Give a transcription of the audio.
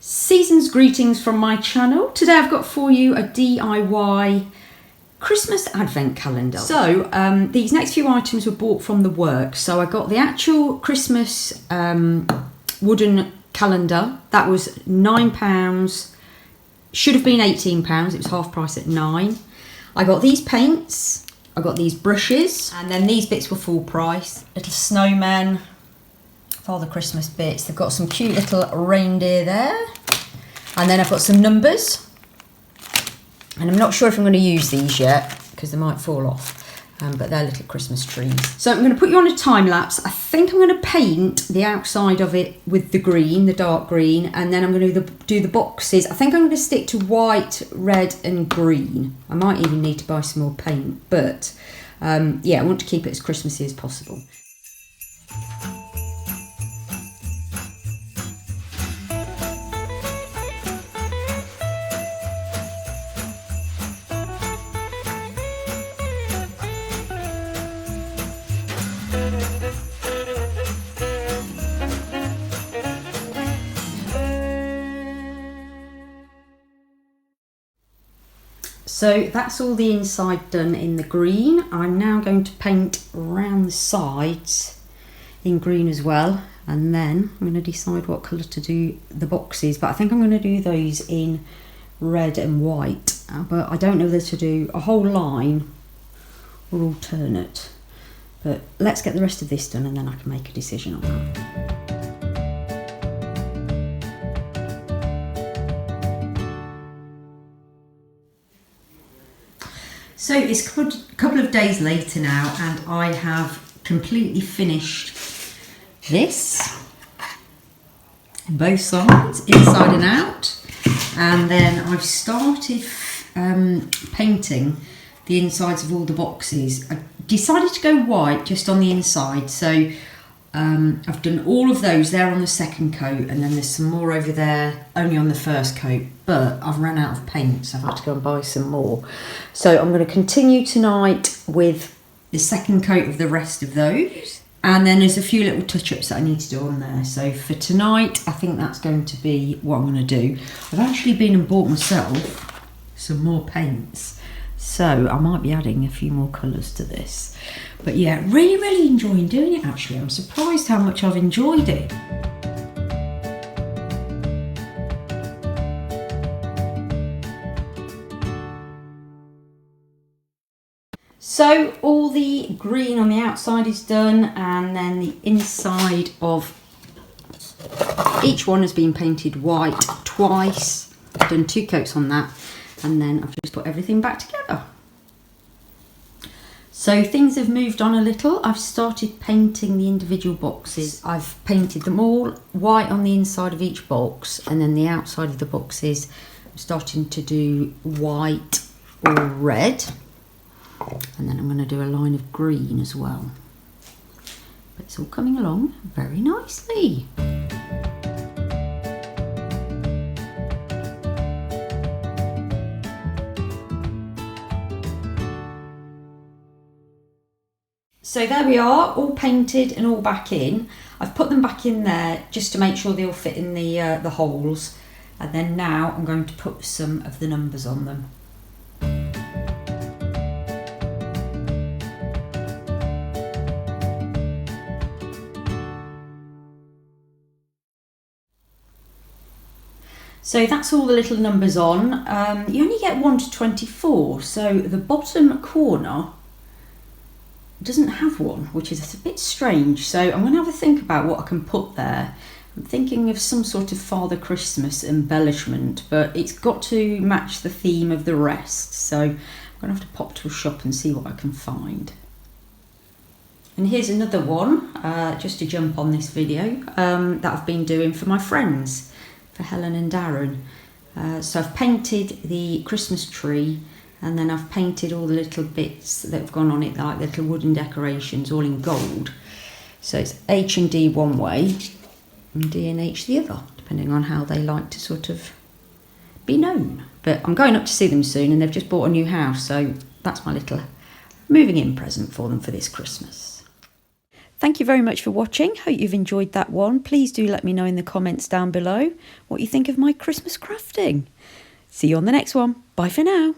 Season's greetings from my channel. Today I've got for you a DIY Christmas advent calendar. So these next few items were bought from the work. So I got the actual Christmas wooden calendar. That was £9. Should have been £18. It was half price at £9. I got these paints. I got these brushes, and then these bits were full price. Little snowmen, Father Christmas bits. They've got some cute little reindeer there. And then I've got some numbers. And I'm not sure if I'm going to use these yet because they might fall off. But they're little Christmas trees. So I'm going to put you on a time lapse. I think I'm going to paint the outside of it with the green, the dark green. And then I'm going to do the boxes. I think I'm going to stick to white, red and green. I might even need to buy some more paint. But yeah, I want to keep it as Christmassy as possible. So that's all the inside done in the green. I'm now going to paint around the sides in green as well, and then I'm going to decide what colour to do the boxes, but I think I'm going to do those in red and white, but I don't know whether to do a whole line or alternate. But let's get the rest of this done and then I can make a decision on that. So it's a couple of days later now, and I have completely finished this, both sides, inside and out, and then I've started painting the insides of all the boxes. I decided to go white just on the inside, so I've done all of those there on the second coat, and then there's some more over there only on the first coat, but I've run out of paint, so I've had to go and buy some more. So I'm going to continue tonight with the second coat of the rest of those, and then there's a few little touch-ups that I need to do on there. So for tonight, I think that's going to be what I'm going to do. I've actually been and bought myself some more paints, so I might be adding a few more colours to this. But yeah, really enjoying doing it actually. I'm surprised how much I've enjoyed it. So all the green on the outside is done, and then the inside of each one has been painted white twice. I've done 2 coats on that, and then I've just put everything back together. So things have moved on a little. I've started painting the individual boxes. I've painted them all white on the inside of each box, and then the outside of the boxes I'm starting to do white or red. And then I'm going to do a line of green as well. But it's all coming along very nicely. So there we are, all painted and all back in. I've put them back in there just to make sure they all fit in the holes. And then now I'm going to put some of the numbers on them. So that's all the little numbers on. You only get 1 to 24, so the bottom corner doesn't have one, which is a bit strange. So I'm going to have a think about what I can put there. I'm thinking of some sort of Father Christmas embellishment, but it's got to match the theme of the rest. So I'm going to have to pop to a shop and see what I can find. And here's another one, just to jump on this video, that I've been doing for my friends, for Helen and Darren. So I've painted the Christmas tree, and then I've painted all the little bits that have gone on it, like little wooden decorations, all in gold. So it's H and D one way, and D and H the other, depending on how they like to sort of be known. But I'm going up to see them soon, and they've just bought a new house, so that's my little moving in present for them for this Christmas. Thank you very much for watching. Hope you've enjoyed that one. Please do let me know in the comments down below what you think of my Christmas crafting. See you on the next one. Bye for now.